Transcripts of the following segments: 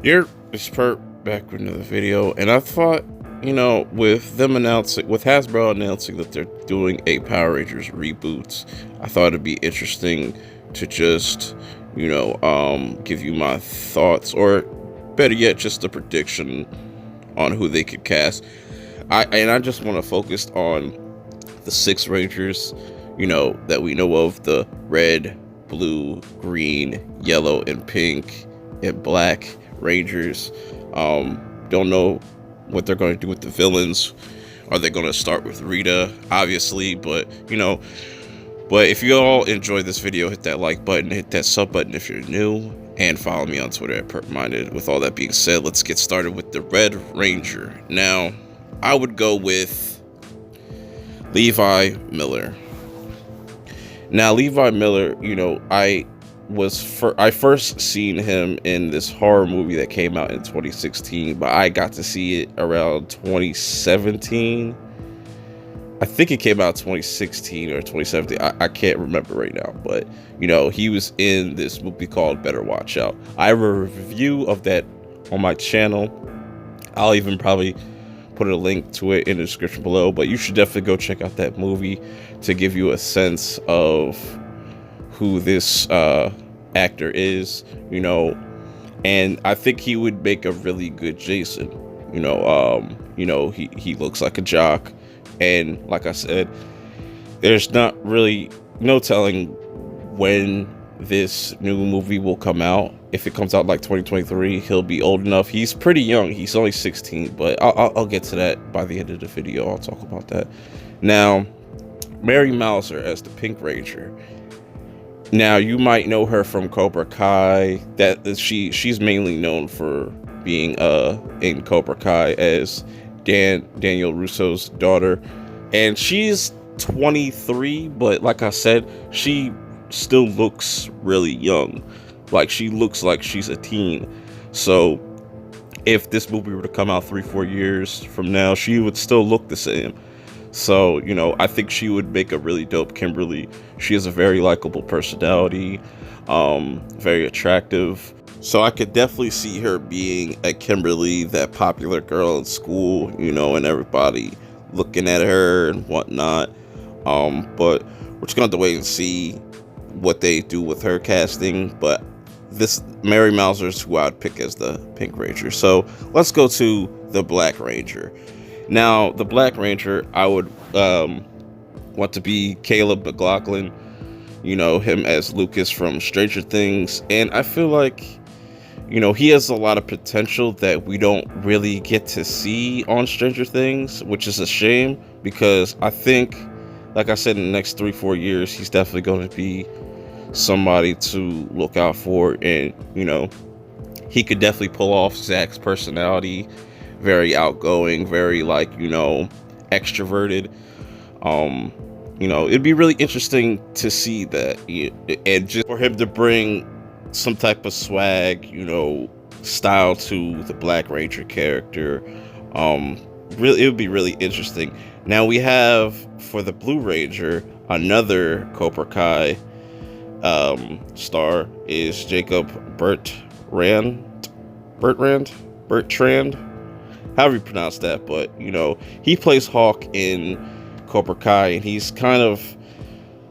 Here is Perp back with another video, and I thought, with Hasbro announcing that they're doing a Power Rangers reboot, I thought it'd be interesting to just, give you my thoughts, or better yet, just a prediction on who they could cast. I just want to focus on the 6 Rangers, that we know of: the red, blue, green, yellow, and pink, and black Rangers. Don't know what they're going to do with the villains. Are they going to start with Rita? Obviously, but if you all enjoyed this video, hit that like button, hit that sub button if you're new, and follow me on Twitter at PerpMinded. With all that being said, let's get started with the Red Ranger. Now, I would go with Levi Miller. Now, Levi Miller, I first seen him in this horror movie that came out in 2016, but I got to see it around 2017. I think it came out 2016 or 2017. I can't remember right now, but he was in this movie called Better Watch Out. I have a review of that on my channel. I'll even probably put a link to it in the description below, but you should definitely go check out that movie to give you a sense of who this actor is, and I think he would make a really good Jason. He looks like a jock, and like I said, there's not really no telling when this new movie will come out. If it comes out like 2023, he'll be old enough. He's pretty young. He's only 16, but I'll get to that by the end of the video. I'll talk about that. Now, Mary Mouser as the Pink Ranger. Now, you might know her from Cobra Kai. She's mainly known for being in Cobra Kai as Daniel Russo's daughter, and she's 23, but like I said, she still looks really young. Like, she looks like she's a teen. So if this movie were to come out 3-4 years from now, she would still look the same. So, I think she would make a really dope Kimberly. She has a very likable personality, very attractive. So I could definitely see her being a Kimberly, that popular girl in school, and everybody looking at her and whatnot. But we're just going to have to wait and see what they do with her casting. But this Mary Mouser is who I'd pick as the Pink Ranger. So let's go to the Black Ranger. Now, the Black Ranger, I would want to be Caleb McLaughlin, him as Lucas from Stranger Things. And I feel like, he has a lot of potential that we don't really get to see on Stranger Things, which is a shame, because I think, like I said, in the next 3-4 years, he's definitely going to be somebody to look out for. And, he could definitely pull off Zach's personality. Very outgoing, very extroverted. It'd be really interesting to see that, and just for him to bring some type of swag, style to the Black Ranger character. Really, it would be really interesting. Now we have, for the Blue Ranger, another Cobra Kai star is Jacob Bertrand, however you pronounce that, but he plays Hawk in Cobra Kai, and he's kind of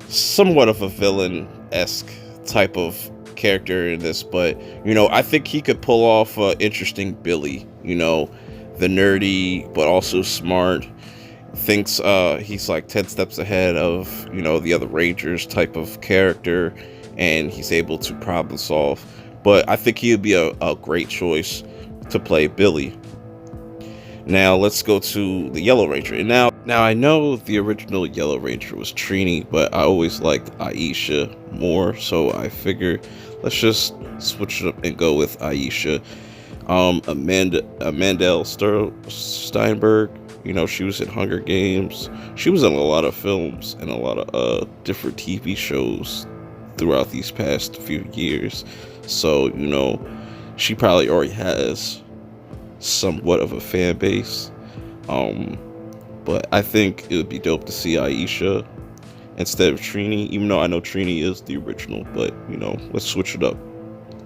somewhat of a villain-esque type of character in this, but I think he could pull off an interesting Billy, the nerdy but also smart, thinks he's like 10 steps ahead of the other Rangers type of character, and he's able to problem solve. But I think he would be a great choice to play Billy. Now let's go to the Yellow Ranger. And now I know the original Yellow Ranger was Trini, but I always liked Aisha more, so I figured let's just switch it up and go with Aisha. Amandel Steinberg, she was in Hunger Games. She was in a lot of films and a lot of different TV shows throughout these past few years. So, she probably already has somewhat of a fan base. But I think it would be dope to see Aisha instead of Trini, even though I know Trini is the original, but let's switch it up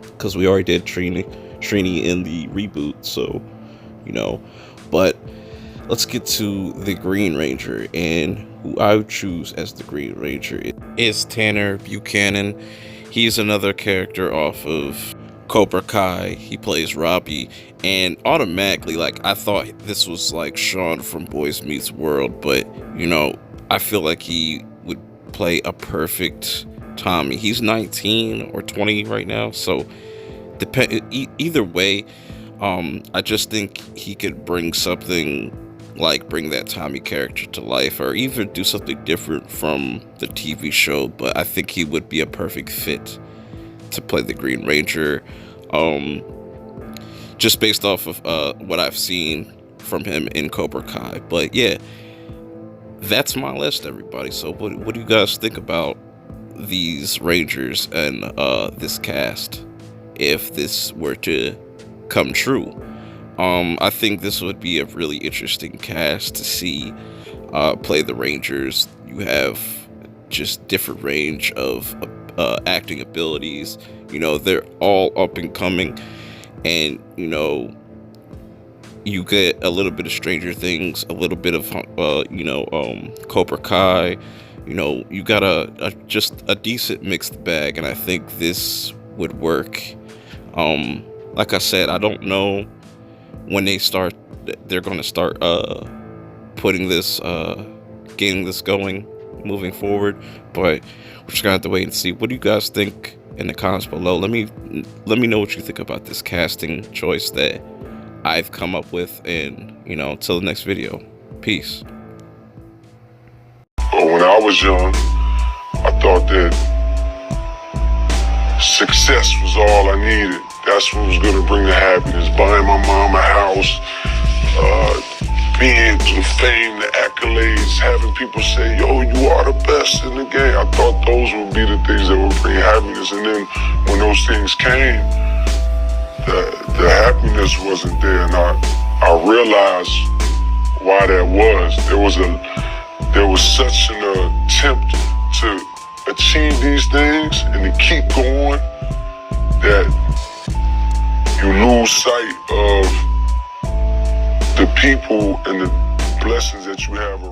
because we already did Trini in the reboot, so but let's get to the Green Ranger, and who I would choose as the Green Ranger is Tanner Buchanan. He's another character off of Cobra Kai. He plays Robbie, and automatically, I thought this was like Sean from Boys Meets World, but I feel like he would play a perfect Tommy. He's 19 or 20 right now, so either way, I just think he could bring something, bring that Tommy character to life, or even do something different from the TV show. But I think he would be a perfect fit to play the Green Ranger, just based off of what I've seen from him in Cobra Kai. But yeah, that's my list, everybody. So what do you guys think about these Rangers and this cast if this were to come true? I think this would be a really interesting cast to see play the Rangers. You have just different range of acting abilities. They're all up and coming, and you get a little bit of Stranger Things, a little bit of Cobra Kai. You got just a decent mixed bag, and I think this would work. Like I said, I don't know when they're going to start putting this, getting this going, moving forward, but we're just gonna have to wait and see. What do you guys think in the comments below? Let me know what you think about this casting choice that I've come up with, and until the next video, peace. When I was young, I thought that success was all I needed. That's what was gonna bring the happiness. Buying my mom a house, being the fame, the accolades, having people say, yo, you are the best in the game. I thought those would be the things that would bring happiness. And then when those things came, the happiness wasn't there. And I realized why that was. There was such an attempt to achieve these things and to keep going that you lose sight of the people and the blessings that you have